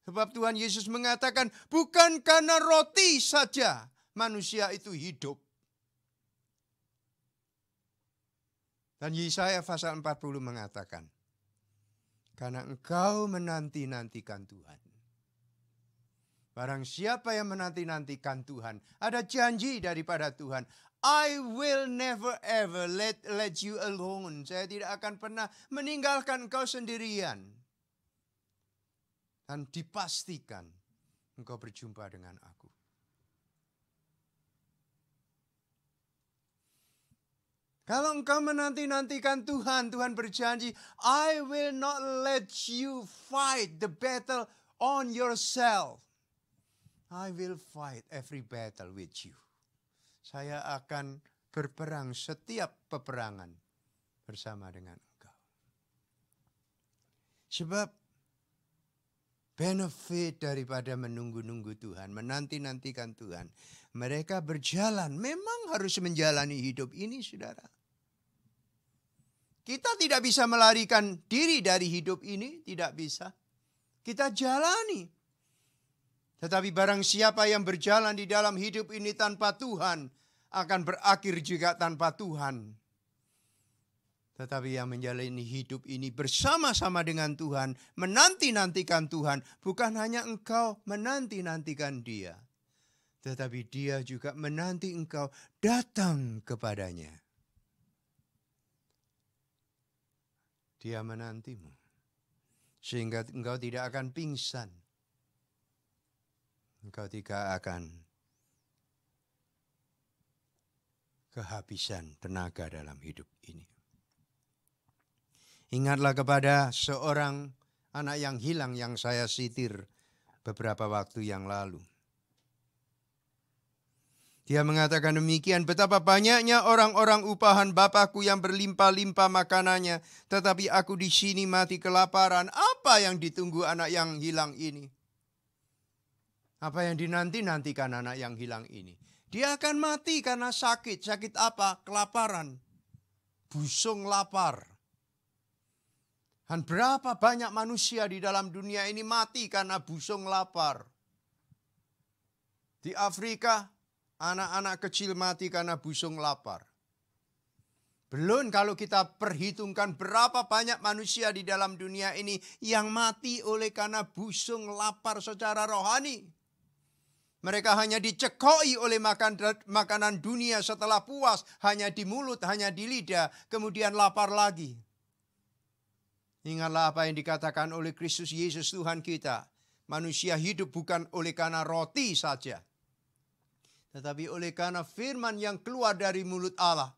Sebab Tuhan Yesus mengatakan bukan karena roti saja manusia itu hidup. Dan Yesaya pasal 40 mengatakan, karena engkau menanti-nantikan Tuhan. Barang siapa yang menanti-nantikan Tuhan, ada janji daripada Tuhan. I will never ever let you alone. Saya tidak akan pernah meninggalkan engkau sendirian. Dan dipastikan engkau berjumpa dengan aku. Kalau engkau menanti-nantikan Tuhan, Tuhan berjanji, I will not let you fight the battle on yourself. I will fight every battle with you. Saya akan berperang setiap peperangan bersama dengan engkau. Sebab benefit daripada menunggu-nunggu Tuhan, menanti-nantikan Tuhan. Mereka berjalan, memang harus menjalani hidup ini, saudara. Kita tidak bisa melarikan diri dari hidup ini, tidak bisa. Kita jalani. Tetapi barang siapa yang berjalan di dalam hidup ini tanpa Tuhan, akan berakhir juga tanpa Tuhan. Tetapi yang menjalani hidup ini bersama-sama dengan Tuhan, menanti-nantikan Tuhan, bukan hanya engkau menanti-nantikan Dia, tetapi Dia juga menanti engkau datang kepadanya. Dia menantimu, sehingga engkau tidak akan pingsan. Engkau tidak akan kehabisan tenaga dalam hidup ini. Ingatlah kepada seorang anak yang hilang yang saya sitir beberapa waktu yang lalu. Dia mengatakan demikian, betapa banyaknya orang-orang upahan Bapakku yang berlimpah-limpah makanannya, tetapi aku di sini mati kelaparan. Apa yang ditunggu anak yang hilang ini? Apa yang dinanti-nantikan anak yang hilang ini? Dia akan mati karena sakit. Sakit apa? Kelaparan. Busung lapar. Dan berapa banyak manusia di dalam dunia ini mati karena busung lapar. Di Afrika, anak-anak kecil mati karena busung lapar. Belum kalau kita perhitungkan berapa banyak manusia di dalam dunia ini yang mati oleh karena busung lapar secara rohani. Mereka hanya dicekoi oleh makanan dunia setelah puas. Hanya di mulut, hanya di lidah. Kemudian lapar lagi. Ingatlah apa yang dikatakan oleh Kristus Yesus Tuhan kita. Manusia hidup bukan oleh karena roti saja, tetapi oleh karena firman yang keluar dari mulut Allah.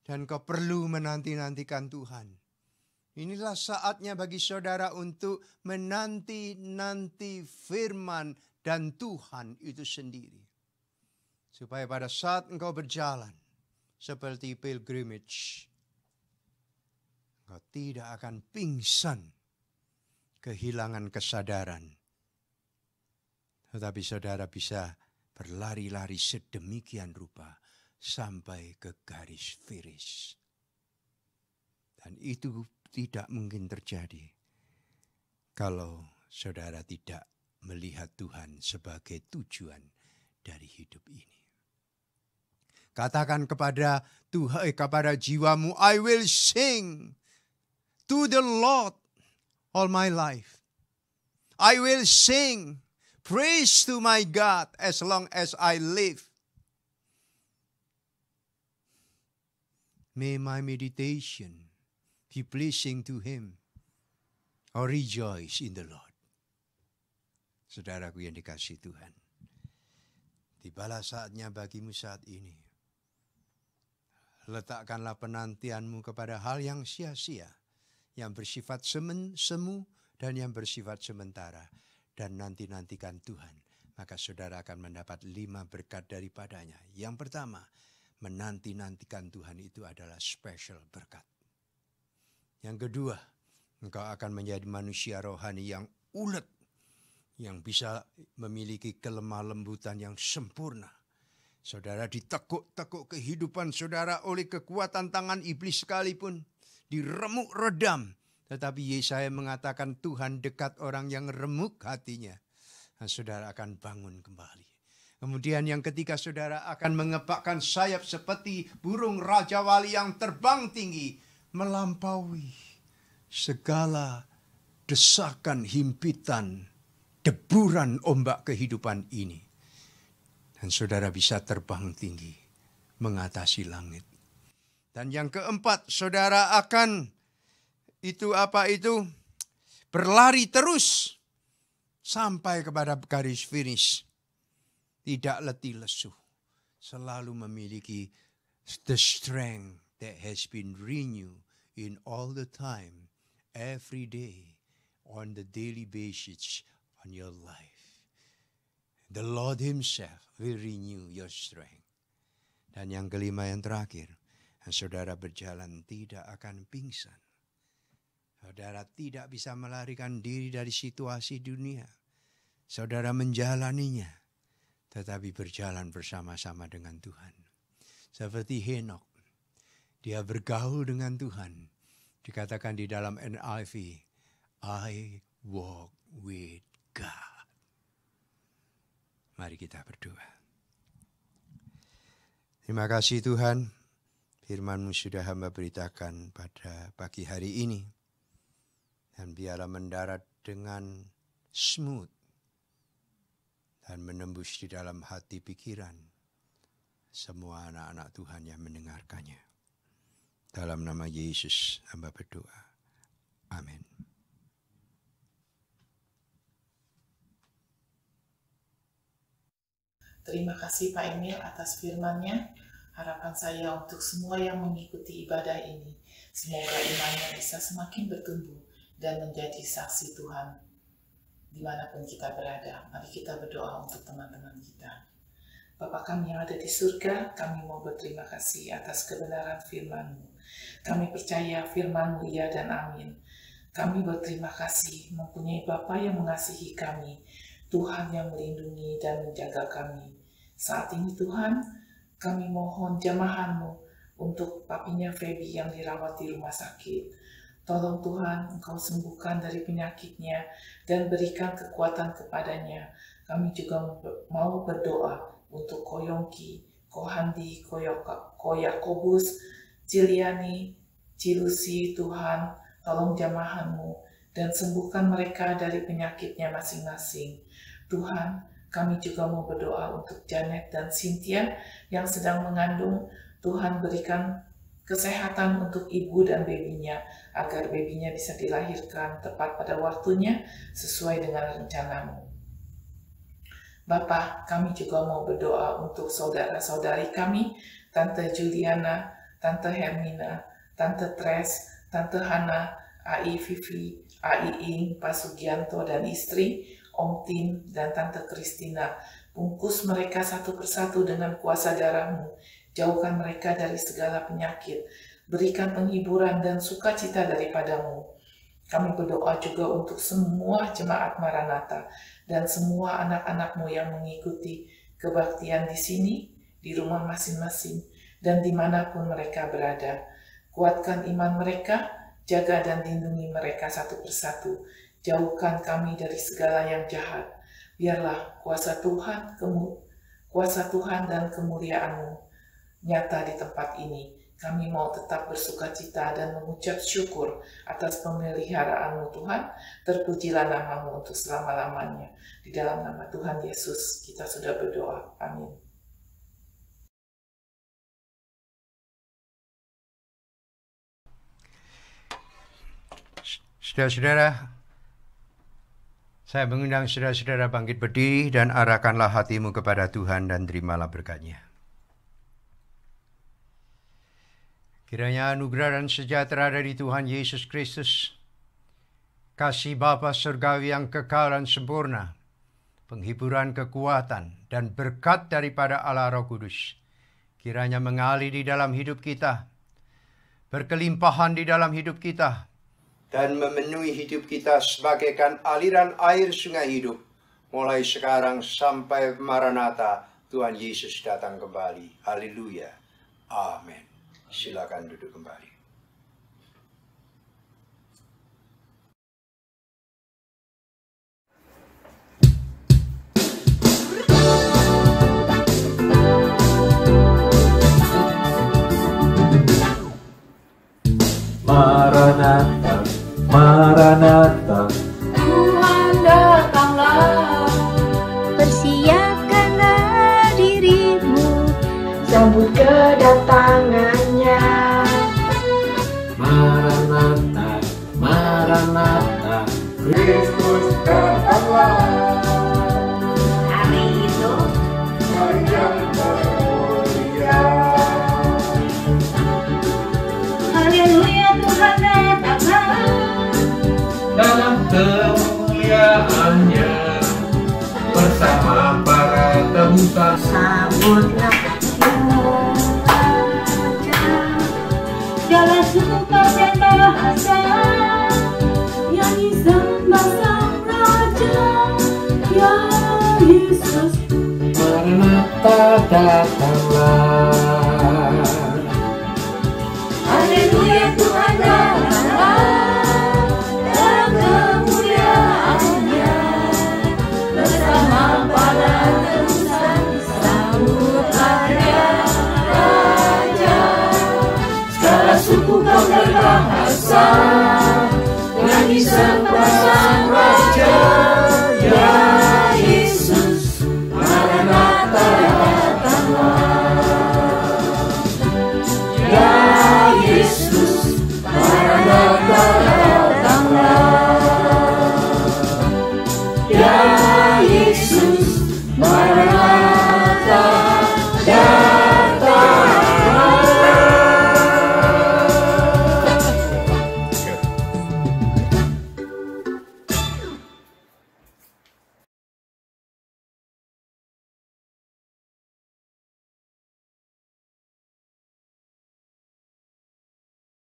Dan kau perlu menanti-nantikan Tuhan. Inilah saatnya bagi saudara untuk menanti-nanti firman dan Tuhan itu sendiri. Supaya pada saat engkau berjalan seperti pilgrimage, engkau tidak akan pingsan, kehilangan kesadaran. Tetapi saudara bisa berlari-lari sedemikian rupa sampai ke garis finish. Dan itu tidak mungkin terjadi kalau saudara tidak melihat Tuhan sebagai tujuan dari hidup ini. Katakan kepada Tuhan, kepada jiwamu, I will sing to the Lord all my life. I will sing praise to my God as long as I live. May my meditation be pleasing to Him, or rejoice in the Lord. Saudaraku yang dikasihi Tuhan, tibalah saatnya bagimu saat ini. Letakkanlah penantianmu kepada hal yang sia-sia, yang bersifat semu dan yang bersifat sementara. Dan nantikan Tuhan, maka saudara akan mendapat 5 berkat daripadanya. Yang pertama, menanti-nantikan Tuhan itu adalah special berkat. Yang kedua, engkau akan menjadi manusia rohani yang ulet, yang bisa memiliki kelemah lembutan yang sempurna. Saudara ditekuk-tekuk kehidupan saudara oleh kekuatan tangan iblis sekalipun, diremuk redam. Tetapi Yesaya mengatakan Tuhan dekat orang yang remuk hatinya. Dan saudara akan bangun kembali. Kemudian yang ketiga, saudara akan mengepakkan sayap seperti burung Raja Wali yang terbang tinggi, melampaui segala desakan, himpitan, deburan ombak kehidupan ini. Dan saudara bisa terbang tinggi, mengatasi langit. Dan yang keempat, saudara akan berlari terus sampai kepada garis finish. Tidak letih lesu, selalu memiliki the strength that has been renewed in all the time, every day, on the daily basis on your life. The Lord Himself will renew your strength. Dan yang kelima, yang terakhir, saudara berjalan tidak akan pingsan. Saudara tidak bisa melarikan diri dari situasi dunia. Saudara menjalaninya, tetapi berjalan bersama-sama dengan Tuhan. Seperti Henok, dia bergaul dengan Tuhan. Dikatakan di dalam NIV, I walk with God. Mari kita berdoa. Terima kasih Tuhan, firman-Mu sudah hamba beritakan pada pagi hari ini. Dan biarlah mendarat dengan smooth dan menembus di dalam hati pikiran semua anak-anak Tuhan yang mendengarkannya. Dalam nama Yesus hamba berdoa. Amin. Terima kasih Pak Emil atas firman-Nya. Harapan saya untuk semua yang mengikuti ibadah ini, semoga imannya bisa semakin bertumbuh dan menjadi saksi Tuhan dimanapun kita berada. Mari kita berdoa untuk teman-teman kita. Bapa kami yang ada di surga, kami mau berterima kasih atas kebenaran firman-Mu. Kami percaya firman-Mu ya dan amin. Kami berterima kasih mempunyai Bapa yang mengasihi kami, Tuhan yang melindungi dan menjaga kami. Saat ini Tuhan, kami mohon jamahan-Mu untuk papinya Feby yang dirawat di rumah sakit. Tolong Tuhan, Engkau sembuhkan dari penyakitnya dan berikan kekuatan kepadanya. Kami juga mau berdoa untuk Ko Yongki, Ko Handi, Ko Yakobus, Ciliani, Cilusi, Tuhan, tolong jamahan-Mu dan sembuhkan mereka dari penyakitnya masing-masing. Tuhan, kami juga mau berdoa untuk Janet dan Cynthia yang sedang mengandung. Tuhan berikan kesehatan untuk ibu dan babynya, agar babynya bisa dilahirkan tepat pada waktunya sesuai dengan rencana-Mu. Bapa, kami juga mau berdoa untuk saudara-saudari kami, Tante Juliana, Tante Hermina, Tante Tres, Tante Hana, Ai Vivi, Ai Ing, Pak Sugianto dan istri, Om Tim, dan Tante Kristina. Bungkus mereka satu persatu dengan kuasa darah-Mu. Jauhkan mereka dari segala penyakit. Berikan penghiburan dan sukacita daripada-Mu. Kami berdoa juga untuk semua jemaat Maranatha dan semua anak-anak-Mu yang mengikuti kebaktian di sini, di rumah masing-masing, dan dimanapun mereka berada. Kuatkan iman mereka, jaga dan lindungi mereka satu persatu. Jauhkan kami dari segala yang jahat. Biarlah kuasa Tuhan dan kemuliaan-Mu nyata di tempat ini. Kami mau tetap bersukacita dan mengucap syukur atas pemeliharaan-Mu Tuhan. Terpujilah nama-Mu untuk selama-lamanya. Di dalam nama Tuhan Yesus kita sudah berdoa. Amin. Saudara-saudara, saya mengundang saudara-saudara bangkit berdiri dan arahkanlah hatimu kepada Tuhan dan terimalah berkat-Nya. Kiranya anugerah dan sejahtera dari Tuhan Yesus Kristus, kasih Bapa surgawi yang kekal dan sempurna, penghiburan kekuatan dan berkat daripada Allah Roh Kudus, kiranya mengalir di dalam hidup kita, berkelimpahan di dalam hidup kita, dan memenuhi hidup kita sebagaikan aliran air sungai hidup, mulai sekarang sampai Maranatha, Tuhan Yesus datang kembali. Haleluya. Amin. Silakan duduk kembali. Maranatha, Maranatha, Tuhan datanglah. Persiapkanlah dirimu, sambut kedatangannya. Haleluya, Tuhan datanglah dalam kemuliaannya bersama para tebusan. Sambutlah segala suku kaum dan bahasa, nyanyi sembah Sang Raja, ya Yesus. Maranatha datanglah. Haleluya, Tuhan datanglah dalam kemuliaannya bersama para tebusan. Sambutlah Dia Raja, segala suku kaum dan bahasa, nyanyi sembah Sang Raja, ya Yesus. Maranatha datanglah, ya